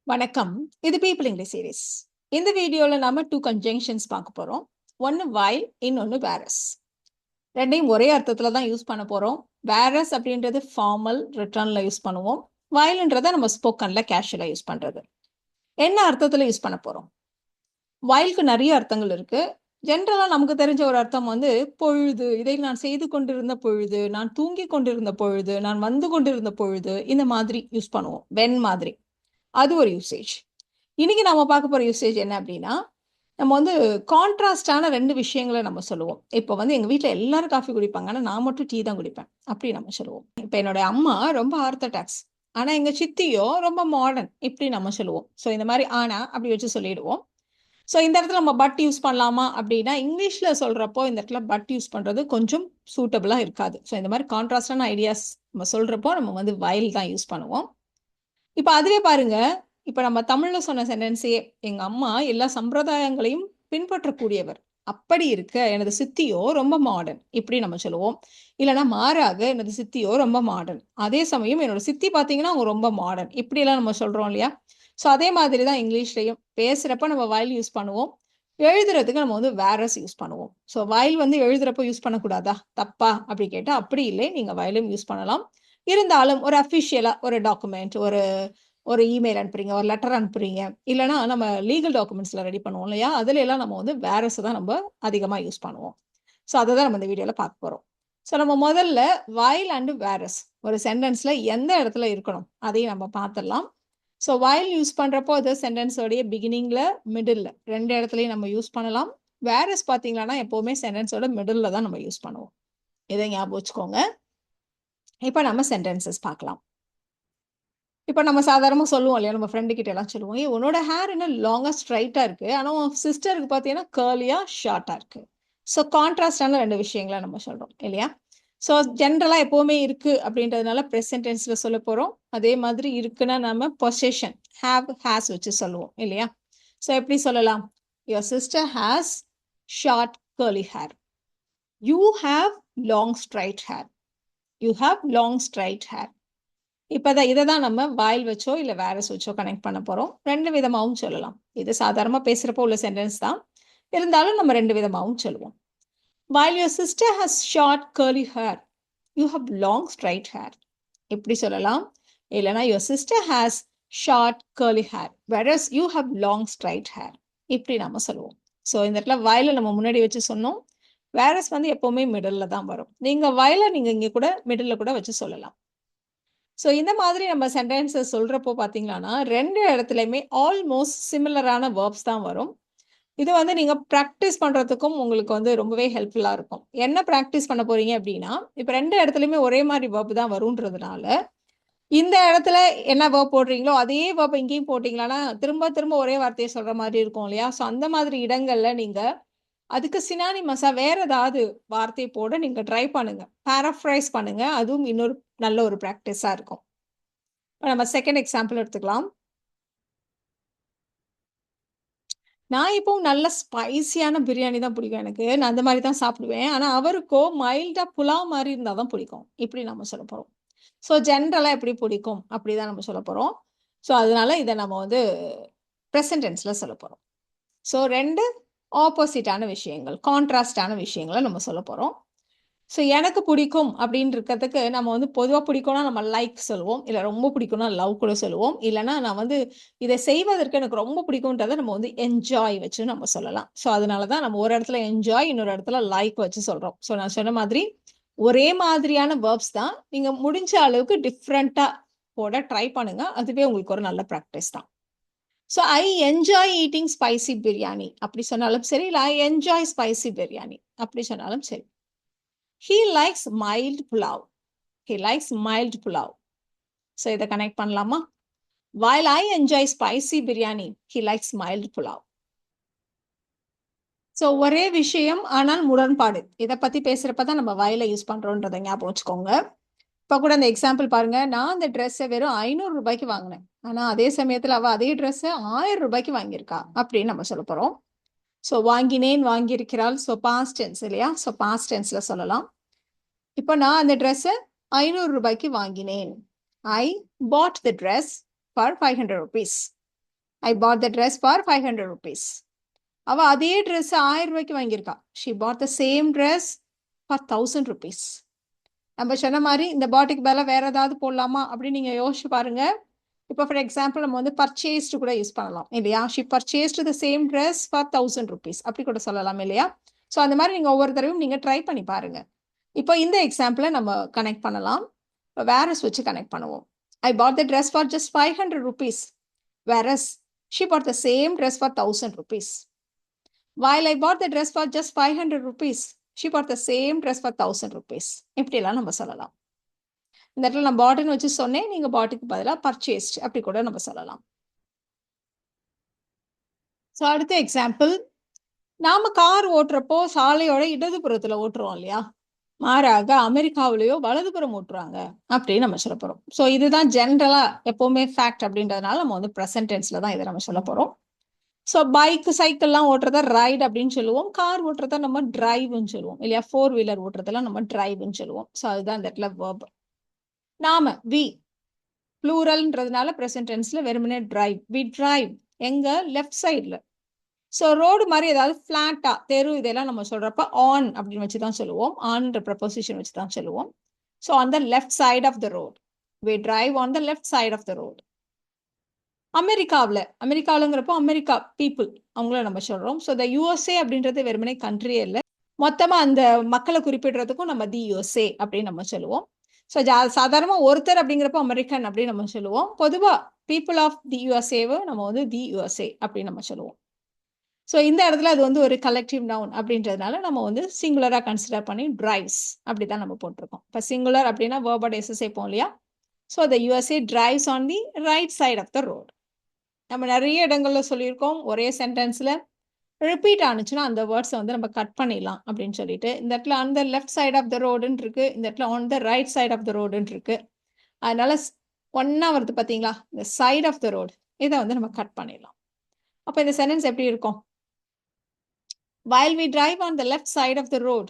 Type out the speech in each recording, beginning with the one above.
வணக்கம். இது people English series. இந்த வீடியோல நாம 2 கன்ஜங்ஷன்ஸ் பார்க்க போறோம். ஒன்னு while, இன்னொன்னு whereas. ரெண்டையும் ஒரே அர்த்தத்துல தான் யூஸ் பண்ண போறோம். whereas அப்படின்றது ஃபார்மல் ரிட்டர்ன்ல யூஸ் பண்ணுவோம். whileன்றத நம்ம ஸ்போக்கன்ல கேஷுவலா யூஸ் பண்றது. என்ன அர்த்தத்துல யூஸ் பண்ண போறோம்? whileக்கு நிறைய அர்த்தங்கள் இருக்கு. ஜென்ரலா நமக்கு தெரிஞ்ச ஒரு அர்த்தம் வந்து பொழுது, இதை நான் செய்து கொண்டிருந்த பொழுது, நான் தூங்கிக் கொண்டிருந்த பொழுது, நான் வந்து கொண்டிருந்த பொழுது, இந்த மாதிரி யூஸ் பண்ணுவோம். when மாதிரி. அது ஒரு யூசேஜ். இன்னைக்கு நம்ம பார்க்க போற யூசேஜ் என்ன அப்படின்னா, நம்ம வந்து கான்ட்ராஸ்டான 2 விஷயங்கள நம்ம சொல்லுவோம். இப்போ வந்து எங்க வீட்ல எல்லாரும் காஃபி குடிப்பாங்க. ஆனா நான் மட்டும் டீ தான் குடிப்பேன். அப்படி நம்ம சொல்லுவோம். இப்ப என்னோட அம்மா ரொம்ப ஆர்த்தடாக்ஸ். ஆனா எங்க சித்தியோ ரொம்ப மாடர்ன். இப்படி நம்ம சொல்லுவோம். ஸோ இந்த மாரி ஆனா அப்படி வச்சு சொல்லிடுவோம். ஸோ இந்த இடத்துல நம்ம பட் யூஸ் பண்ணலாமா அப்படின்னா, இங்கிலீஷ்ல சொல்றப்போ இந்த இடத்துல பட் யூஸ் பண்றது கொஞ்சம் சூட்டபிளா இருக்காது. ஸோ இந்த மாரி கான்ட்ராஸ்டான ஐடியாஸ் நம்ம சொல்றப்போ நம்ம வந்து while தான் யூஸ் பண்ணுவோம். இப்ப அதுவே பாருங்க, இப்ப நம்ம தமிழ்ல சொன்ன சென்டென்ஸே, எங்க அம்மா எல்லா சம்பிரதாயங்களையும் பின்பற்றக்கூடியவர். அப்படி இருக்க எனது சித்தியோ ரொம்ப மாடர்ன். இப்படி நம்ம சொல்லுவோம். இல்லன்னா மாறாக எனது சித்தியோ ரொம்ப மாடர்ன். அதே சமயம் என்னோட சித்தி பார்த்தீங்கன்னா, அவங்க ரொம்ப மாடர்ன். இப்படியெல்லாம் நம்ம சொல்றோம் இல்லையா? ஸோ அதே மாதிரி தான் இங்கிலீஷ்லயும். பேசுறப்ப நம்ம while யூஸ் பண்ணுவோம். எழுதுறதுக்கு நம்ம வந்து whereas யூஸ் பண்ணுவோம். ஸோ while வந்து எழுதுறப்போ யூஸ் பண்ணக்கூடாதா? தப்பா? அப்படி கேட்டா, அப்படி இல்லை. நீங்க whileம் யூஸ் பண்ணலாம். இருந்தாலும் ஒரு அஃபிஷியலா ஒரு டாக்குமெண்ட், ஒரு இமெயில் அனுப்புறீங்க, ஒரு லெட்டர் அனுப்புறீங்க. இல்லன்னா நம்ம லீகல் டாக்குமெண்ட்ஸ்ல ரெடி பண்ணுவோம் இல்லையா? அதுல எல்லாம் நம்ம வந்து whereas தான் நம்ம அதிகமா யூஸ் பண்ணுவோம். ஸோ அததான் நம்ம இந்த வீடியோல பார்க்க போறோம். ஸோ நம்ம முதல்ல while அண்ட் whereas ஒரு சென்டென்ஸ்ல எந்த இடத்துல இருக்கணும்? அதையும் நம்ம பார்த்துடலாம். ஸோ while யூஸ் பண்றப்போ அது சென்டென்ஸோடைய பிகினிங்ல, மிடில்ல 2 இடத்துலயும் நம்ம யூஸ் பண்ணலாம். whereas பார்த்தீங்கன்னா எப்பவுமே சென்டென்ஸோட மிடில்ல தான் நம்ம யூஸ் பண்ணுவோம். இதை ஞாபகம் வச்சுக்கோங்க. இப்ப நம்ம சென்டென்சஸ் பார்க்கலாம். இப்ப நம்ம சாதாரணமா சொல்லுவோம் இல்லையா? நம்ம ஃப்ரெண்டு கிட்ட எல்லாம் சொல்லுவோம். "ஏய் உன்னோட ஹேர் என்ன லாங்கா ஸ்ட்ரைட்டா இருக்கு. ஆனா உன் சிஸ்டருக்கு பார்த்தீங்கன்னா கர்லியா, ஷார்ட்டா இருக்கு." ஸோ கான்ட்ராஸ்டான 2 விஷயங்கள நம்ம சொல்றோம் இல்லையா? ஸோ ஜென்ரலா எப்பவுமே இருக்கு அப்படின்றதுனால பிரசன்ட் டென்ஸ்ல சொல்லப் போறோம். அதே மாதிரி இருக்குன்னா நம்ம பொசெஷன் ஹேவ், ஹேஸ் வச்சு சொல்லுவோம் இல்லையா? ஸோ எப்படி சொல்லலாம்? "Your sister has short curly hair. You have long straight hair. You have long straight hair." இப்பதான் இததான் நம்ம while வச்சோ இல்ல whereas வச்சோ கனெக்ட் பண்ண போறோம். 2 விதமாவும் சொல்லலாம். இது சாதாரணமா பேசுறப்போ உள்ள சென்டென்ஸ் தான். இருந்தாலும் நம்ம 2 விதமாவும் சொல்லுவோம். While your sister has short curly hair, you have long straight hair. இப்படி சொல்லலாம். இல்லனா your sister has short curly hair, whereas you have long straight hair. இப்படி நம்ம சொல்லுவோம். ஸோ இந்த இடத்துல while நம்ம முன்னாடி வச்சு சொன்னோம். whereas வந்து எப்பவுமே மிடில்ல தான் வரும். நீங்க while நீங்க இங்க கூட மிடில்ல கூட வச்சு சொல்லலாம். ஸோ இந்த மாதிரி நம்ம சென்டென்சஸ் சொல்றப்போ பார்த்தீங்கன்னா, 2 இடத்துலயுமே ஆல்மோஸ்ட் சிமிலரான வெர்ப்ஸ் தான் வரும். இது வந்து நீங்க பிராக்டிஸ் பண்றதுக்கும் உங்களுக்கு வந்து ரொம்பவே ஹெல்ப்ஃபுல்லா இருக்கும். என்ன பிராக்டிஸ் பண்ண போறீங்க அப்படின்னா, இப்ப 2 இடத்துலயுமே ஒரே மாரி வெர்ப் தான் வரும்ன்றதுனால, இந்த இடத்துல என்ன வெர்ப் போடுறீங்களோ, அதே வெர்ப் இங்கேயும் போட்டீங்கன்னா, திரும்ப திரும்ப ஒரே வார்த்தைய சொல்ற மாதிரி இருக்கும் இல்லையா? ஸோ அந்த மாதிரி இடங்கள்ல நீங்க அதுக்கு சினானிமஸா வேற ஏதாவது வார்த்தை போட நீங்க ட்ரை பண்ணுங்க. பாராஃப்ரைஸ் பண்ணுங்க. அதுவும் இன்னொரு நல்ல ஒரு பிராக்டிஸா இருக்கும். இப்ப நம்ம செகண்ட் எக்ஸாம்பிள் எடுத்துக்கலாம். நான் இப்பவும் நல்ல ஸ்பைசியான பிரியாணி தான் பிடிக்கும் எனக்கு. நான் அந்த மாரி தான் சாப்பிடுவேன். ஆனா அவருக்கோ மைல்டா புலாவ் மாரி இருந்தா தான் பிடிக்கும். இப்படி நம்ம சொல்லப் போறோம். ஸோ ஜெனரலா எப்படி பிடிக்கும்? அப்படிதான் நம்ம சொல்லப் போறோம். ஸோ அதனால இத நம்ம வந்து பிரசன்ட் டென்ஸ்ல சொல்லப் போறோம். ஸோ 2 ஆப்போசிட்டான விஷயங்கள், கான்ட்ராஸ்டான விஷயங்கள நம்ம சொல்லப் போறோம். ஸோ எனக்கு பிடிக்கும் அப்படின்னு இருக்கிறதுக்கு நம்ம வந்து பொதுவா பிடிக்கும்னா நம்ம லைக் சொல்லுவோம். இல்ல ரொம்ப பிடிக்கும்னா லவ் கூட சொல்லுவோம். இல்லன்னா நான் வந்து இதை செய்வதற்கு எனக்கு ரொம்ப பிடிக்கும்ன்றத நம்ம வந்து என்ஜாய் வச்சு நம்ம சொல்லலாம். ஸோ அதனால தான் நம்ம ஒரு இடத்துல என்ஜாய், இன்னொரு இடத்துல லைக் வச்சு சொல்றோம். ஸோ நான் சொன்ன மாதிரி ஒரே மாதிரியான வெர்ப்ஸ் தான். நீங்க முடிஞ்ச அளவுக்கு டிஃப்ரெண்ட்டா போட ட்ரை பண்ணுங்க. அதுவே உங்களுக்கு ஒரு நல்ல பிராக்டிஸ் தான். So I enjoy eating spicy biryani அப்படி சொன்னாலும் சரி, இல்ல ஐ என்ஜாய் ஸ்பைசி பிரியாணி அப்படி சொன்னாலும் சரி. He likes mild pulao. He likes mild pulao. So இதை கனெக்ட் பண்ணலாமா? While I enjoy spicy biryani, he likes mild pulao. So ஒரே விஷயம் ஆனால் முரண்பாடு. இதை பத்தி பேசுறப்ப தான் நம்ம while யூஸ் பண்றோம்ன்றதை ஞாபகம் வச்சுக்கோங்க. இப்ப கூட அந்த எக்ஸாம்பிள் பாருங்க. நான் அந்த ட்ரெஸ்ஸை வெறும் 500 ரூபாய்க்கு வாங்கினேன். ஆனா அதே சமயத்துல அவ அதே ட்ரெஸ்ஸை 1000 ரூபாய்க்கு வாங்கியிருக்கா அப்படின்னு நம்ம சொல்ல போறோம். ஸோ வாங்கினேன், வாங்கியிருக்கிறாள். ஸோ பாஸ்ட் டென்ஸ் இல்லையா? ஸோ பாஸ்ட் டென்ஸ்ல சொல்லலாம். இப்போ நான் அந்த ட்ரெஸ்ஸை 500 ரூபாய்க்கு வாங்கினேன். I bought the dress for 500 rupees. I bought the dress for 500 rupees. அவ அதே ட்ரெஸ் 1000 ரூபாய்க்கு வாங்கியிருக்கா. She bought the same dress for 1000 rupees. நம்ம சொன்ன மாதிரி இந்த பாட்டுக்கு மேலே வேற ஏதாவது போடலாமா அப்படின்னு நீங்கள் யோசிச்சு பாருங்க. இப்போ ஃபார் எக்ஸாம்பிள் நம்ம வந்து பர்ச்சேஸ்டு கூட யூஸ் பண்ணலாம் இல்லையா? She purchased the same dress for 1000 rupees அப்படி கூட சொல்லலாம் இல்லையா? ஸோ அந்த மாதிரி நீங்கள் ஒவ்வொரு தடவையும் நீங்கள் ட்ரை பண்ணி பாருங்க. இப்போ இந்த எக்ஸாம்பிளை நம்ம கனெக்ட் பண்ணலாம். இப்போ வேரஸ் வச்சு கனெக்ட் பண்ணுவோம். I bought the dress for just 500 rupees. Whereas she bought the same dress for 1000 rupees. While I bought the dress for just 500 rupees, she bought the same dress for 1000 rupees. இப்படியெல்லாம் நம்ம சொல்லலாம். இந்த இடத்துல நான் பாட்டுன்னு வச்சு சொன்னேன், நீங்க பாட்டுக்கு பதிலாக பர்ச்சேஸ்ட் அப்படி கூட நம்ம சொல்லலாம். ஸோ அடுத்த எக்ஸாம்பிள், நாம கார் ஓட்டுறப்போ சாலையோட இடதுபுறத்துல ஓட்டுறோம் இல்லையா? மாறாக அமெரிக்காவிலேயோ வலதுபுறம் ஓட்டுறாங்க அப்படின்னு நம்ம சொல்ல போறோம். ஸோ இதுதான் ஜென்ரலா எப்பவுமே ஃபேக்ட் அப்படின்றதுனால நம்ம வந்து ப்ரெசன்ட் டென்ஸ்ல தான் இதை நம்ம சொல்ல போறோம். ஸோ பைக் சைக்கிள்லாம் ஓட்டுறத ரைட் அப்படின்னு சொல்லுவோம். கார் ஓட்டுறத நம்ம டிரைவ்னு சொல்லுவோம் இல்லையா? 4 வீலர் ஓட்டுறதெல்லாம் நம்ம டிரைவ்னு சொல்லுவோம். ஸோ அதுதான் இந்த இடத்துல வேர்ப். நாம வி ப்ளூரல்ன்றதுனால ப்ரெசன்ட் டென்ஸ்ல வெறுமனே டிரைவ். வி டிரைவ் எங்க? லெஃப்ட் சைட்ல. ஸோ ரோடு மாதிரி ஏதாவது ஃபிளாட்டா தெரு இதெல்லாம் நம்ம சொல்றப்ப ஆன் அப்படின்னு வச்சு தான் சொல்லுவோம். ஆன்ன்ற ப்ரப்போசிஷன் வச்சு தான் சொல்லுவோம். So on the left side of the road. We drive on the left side of the road. அமெரிக்காவிலங்கிறப்போ அமெரிக்கா பீப்புள் அவங்கள நம்ம சொல்றோம். ஸோ த யூஎஸ்ஏ அப்படின்றது வெறுமனே கண்ட்ரியே இல்லை, மொத்தமாக அந்த மக்களை குறிப்பிடுறதுக்கும் நம்ம தி யூஎஸ்ஏ அப்படின்னு நம்ம சொல்லுவோம். ஸோ சாதாரணமாக ஒருத்தர் அப்படிங்கிறப்போ அமெரிக்கன் அப்படின்னு நம்ம சொல்லுவோம். பொதுவாக பீப்புள் ஆஃப் தி யூஎஸ்ஏவை நம்ம வந்து தி யூஎஸ்ஏ அப்படின்னு நம்ம சொல்லுவோம். ஸோ இந்த இடத்துல அது வந்து ஒரு கலெக்டிவ் நவுன் அப்படின்றதுனால நம்ம வந்து சிங்குலராக கன்சிடர் பண்ணி டிரைவ்ஸ் அப்படி தான் நம்ம போட்டிருக்கோம். இப்போ சிங்குலர் அப்படின்னா வேர்போட எஸ்எஸ் சேர்ப்போம் இல்லையா? So the USA drives on the right side of the road. நம்ம நிறைய இடங்கள்ல சொல்லியிருக்கோம், ஒரே சென்டென்ஸ்ல ரிப்பீட் ஆனிச்சுன்னா அந்த வேர்ட்ஸை வந்து நம்ம கட் பண்ணிடலாம் அப்படின்னு சொல்லிட்டு, இந்த இடத்துல on the left side of the ரோடுன்னு இருக்கு, இந்த இடத்துல on the right side of the ரோடுன்னு இருக்கு. அதனால ஒன்னா வருது பார்த்தீங்களா, இந்த சைட் ஆஃப் த ரோடு, இதை வந்து நம்ம கட் பண்ணிடலாம். அப்போ இந்த சென்டென்ஸ் எப்படி இருக்கும்? While we drive on the left side of the road,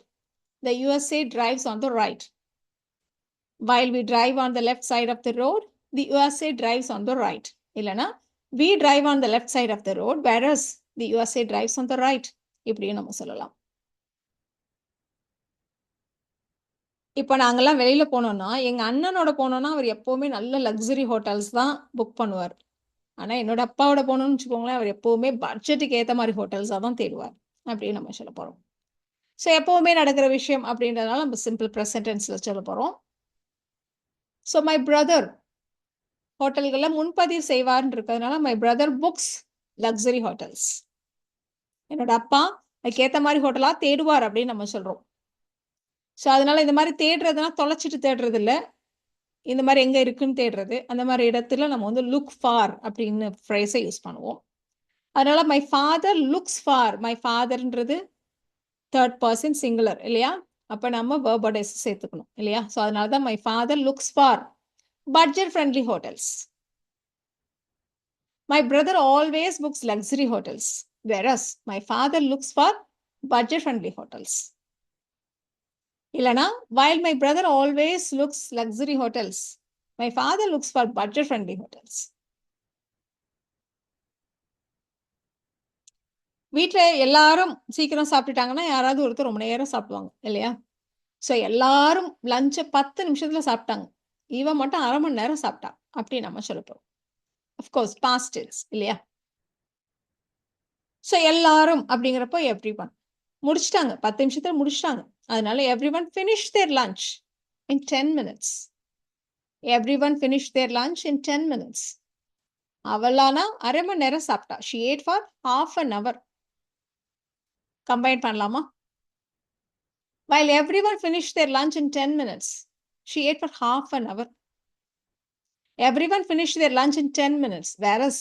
the USA drives on the right. While we drive on the left side of the road, the USA drives on the right. இல்லைனா we drive on the left side of the road, whereas the USA drives on the right. இப்படியும் நம்ம சொல்லலாம். இப்போ நாங்கெல்லாம் வெளியில போனோம்னா, எங்க அண்ணனோட போனோம்னா அவர் எப்பவுமே நல்ல லக்ஸரி ஹோட்டல்ஸ் தான் புக் பண்ணுவார். ஆனா என்னோட அப்பாவோட போனோம்னு வச்சுக்கோங்களேன், அவர் எப்பவுமே பட்ஜெட்டுக்கு ஏற்ற மாதிரி ஹோட்டல்ஸாக தான் தேடுவார் அப்படின்னு நம்ம சொல்ல போறோம். ஸோ எப்பவுமே நடக்கிற விஷயம் அப்படின்றதுனால நம்ம சிம்பிள் ப்ரெசன்ட் டென்ஸ்ல சொல்ல போறோம். ஸோ மை பிரதர் ஹோட்டல்களில் முன்பதிவு செய்வார்னு இருக்கிறதுனால my brother books luxury hotels. என்னோட அப்பா அதுக்கேற்ற மாதிரி ஹோட்டலாக தேடுவார் அப்படின்னு நம்ம சொல்றோம். ஸோ அதனால இந்த மாதிரி தேடுறதுனா தொலைச்சிட்டு தேடுறது இல்லை, இந்த மாதிரி எங்கே இருக்குன்னு தேடுறது. அந்த மாதிரி இடத்துல நம்ம வந்து லுக் ஃபார் அப்படின்னு ஃப்ரேஸை யூஸ் பண்ணுவோம். அதனால my father looks for, my ஃபாதர்ன்றது தேர்ட் பர்சன் சிங்குலர் இல்லையா? அப்போ நம்ம வேர்போட எஸ் சேர்த்துக்கணும் இல்லையா? ஸோ அதனால தான் my father looks for budget friendly hotels. My brother always books luxury hotels, whereas my father looks for budget friendly hotels. இல்லனா while my brother always looks luxury hotels, my father looks for budget friendly hotels. வீட்டில் எல்லாரும் சீக்கிரம் சாப்பிட்டுட்டாங்கன்னா யாராவது ஒருத்தர் ரொம்ப நேரம் சாப்பிடுவாங்க இல்லையா? ஸோ எல்லாரும் லஞ்சை 10 நிமிஷத்துல சாப்பிட்டாங்க, இவன் மட்டும் அரை மணி நேரம் சாப்பிட்டா அப்படி நம்ம சொல்ல போறோம். அஃப்கோர்ஸ் பாஸ்ட் டென்ஸ் இல்லையா? ஸோ எல்லாரும் அப்படிங்கிறப்போ எவ்ரி ஒன் முடிச்சிட்டாங்க, 10 நிமிஷத்துல முடிச்சிட்டாங்க. அதனால everyone finish their lunch in 10 minutes. Everyone finish their lunch in 10 minutes. அவளானா அரை மணி நேரம் சாப்பிட்டா. She ate for half an hour. Combine பண்ணலாமா? While everyone finished their lunch in 10 minutes, she ate for half an hour. Everyone finished their lunch in 10 minutes, whereas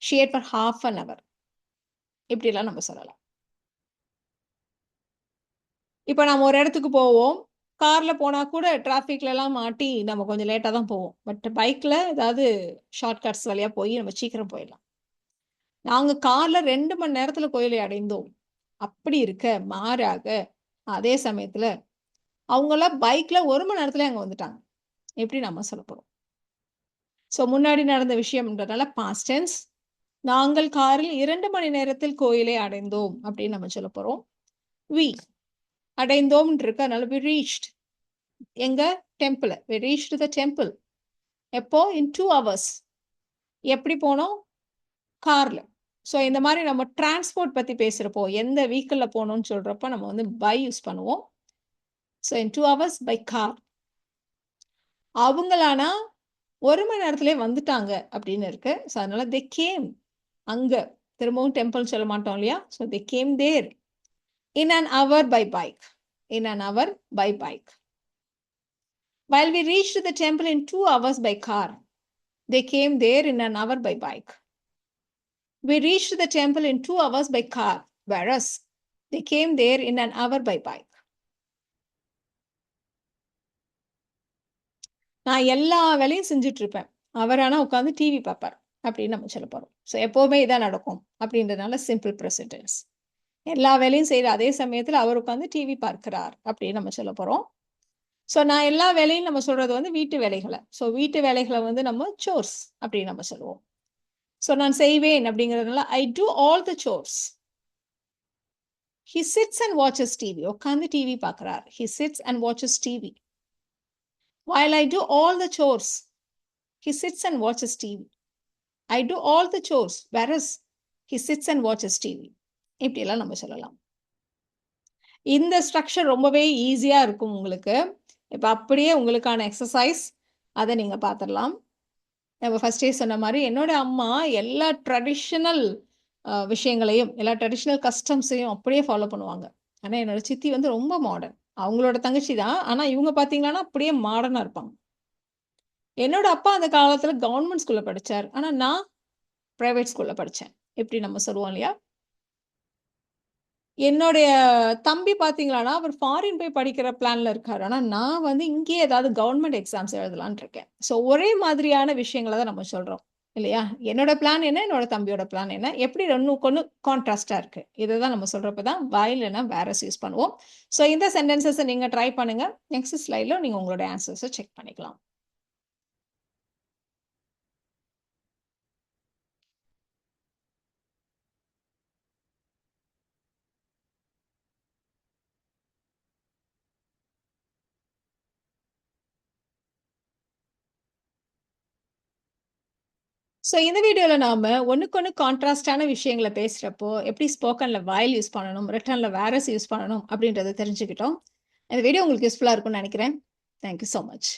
she ate for half an hour. இப்படிலாம் நம்ம சொல்லலாம். இப்போ நம்ம ஒரு இடத்துக்கு போவோம், கார்ல போனா கூட டிராஃபிக்ல எல்லாம் மாட்டி நம்ம கொஞ்சம் லேட்டாக தான் போவோம். பட் பைக்ல ஏதாவது ஷார்ட்கட்ஸ் வழியா போய் நம்ம சீக்கிரம் போயிடலாம். நாங்க கார்ல 2 மணி நேரத்துல கோயிலை அடைந்தோம். அப்படி இருக்க மாறாக அதே சமயத்துல அவங்களாம் பைக்ல 1 மணி நேரத்துல அங்க வந்துட்டாங்க. எப்படி நம்ம சொல்ல போறோம்? ஸோ முன்னாடி நடந்த விஷயம்ன்றதால பாஸ்ட் டென்ஸ், நாங்கள் காரில் 2 மணி நேரத்தில் கோயிலை அடைந்தோம் அப்படின்னு நம்ம சொல்ல போறோம். we அடைந்தோம் இருக்கு, அதனால we reached. எங்க? Temple. we reached the temple. எப்போ? in 2 hours. எப்படி போனோம்? கார்ல. ஸோ இந்த மாதிரி நம்ம டிரான்ஸ்போர்ட் பத்தி பேசுறப்போ, எந்த வெஹிக்கிள்ல போகணும்னு சொல்றப்போ நம்ம வந்து பை யூஸ் பண்ணுவோம். So in 2 hours by car. அவங்களானா 1 மணி நேரத்திலேயே வந்துட்டாங்க அப்படின்னு இருக்கு. ஸோ அதனால they came. அங்க திரும்பவும் டெம்பிள் சொல்ல மாட்டோம் இல்லையா? So they came there in an hour by bike. In an hour by bike. While we reached the temple in 2 hours by car, they came there in an hour by bike. We reached the temple in 2 hours by car, whereas they came there in an hour by bike. நான் எல்லா வேலையும் செஞ்சுட்டு இருப்பேன். அவர் ஆனா உட்கார்ந்து TV பார்ப்பார் அப்படின்னு நம்ம சொல்ல போறோம். ஸோ எப்பவுமே இதான் நடக்கும் அப்படின்றதுனால சிம்பிள் ப்ரெசன்ட் டென்ஸ். எல்லா வேலையும் செய்யற அதே சமயத்துல அவர் உட்கார்ந்து டிவி பார்க்கிறார் அப்படின்னு நம்ம சொல்ல போறோம். ஸோ நான் எல்லா வேலையும் நம்ம சொல்றது வந்து வீட்டு வேலைகளை. ஸோ வீட்டு வேலைகளை வந்து நம்ம சோர்ஸ் அப்படின்னு நம்ம சொல்லுவோம். ஸோ நான் செய்வேன் அப்படிங்கிறதுனால I do all the chores. He sits and watches TV. உட்கார்ந்து டிவி பார்க்கிறார். He sits and watches TV. While I do all the chores, he sits and watches TV. I do all the chores, whereas he sits and watches TV. இப்படியெல்லாம் நம்ம சொல்லலாம். இந்த structure ரொம்பவே ஈஸியா இருக்கும் உங்களுக்கு. இப்போ அப்படியே உங்களுக்கான எக்ஸசைஸ் அதை நீங்க பார்த்துடலாம். நம்ம ஃபர்ஸ்டே சொன்ன மாதிரி என்னோட அம்மா எல்லா ட்ரெடிஷ்னல் விஷயங்களையும், எல்லா ட்ரெடிஷ்னல் கஸ்டம்ஸையும் அப்படியே ஃபாலோ பண்ணுவாங்க. ஆனால் என்னோட சித்தி வந்து ரொம்ப மாடர்ன். அவங்களோட தங்கச்சி தான். ஆனால் இவங்க பார்த்தீங்கன்னா அப்படியே மாடர்னாக இருப்பாங்க. என்னோட அப்பா அந்த காலத்தில் கவர்மெண்ட் ஸ்கூலில் படித்தார். ஆனால் நான் ப்ரைவேட் ஸ்கூலில் படித்தேன். எப்படி நம்ம சொல்லுவோம் இல்லையா? என்னுடைய தம்பி பார்த்தீங்களான்னா அவர் ஃபாரின் போய் படிக்கிற பிளான்ல இருக்காரு. ஆனால் நான் வந்து இங்கேயே ஏதாவது கவர்மெண்ட் எக்ஸாம்ஸ் எழுதலான்னு இருக்கேன். ஸோ ஒரே மாதிரியான விஷயங்களை தான் நம்ம சொல்கிறோம் இல்லையா? என்னோட பிளான் என்ன, என்னோட தம்பியோட பிளான் என்ன, எப்படி ஒன்று கான்ட்ராஸ்டாக இருக்கு. இதை தான் நம்ம சொல்கிறப்ப தான் while இல்லைன்னா whereas யூஸ் பண்ணுவோம். ஸோ இந்த சென்டென்சஸை நீங்கள் ட்ரை பண்ணுங்க. நெக்ஸ்ட் ஸ்லைடில் நீங்கள் உங்களோட ஆன்சர்ஸை செக் பண்ணிக்கலாம். ஸோ இந்த வீடியோவில் நாம ஒன்றுக்கொன்று கான்ட்ராஸ்டான விஷயங்களை பேசுகிறப்போ எப்படி ஸ்போக்கனில் while யூஸ் பண்ணணும், ரிட்டனில் whereas யூஸ் பண்ணணும் அப்படின்றத தெரிஞ்சுக்கிட்டோம். இந்த வீடியோ உங்களுக்கு யூஸ்ஃபுல்லாக இருக்கும்னு நினைக்கிறேன். Thank you so much.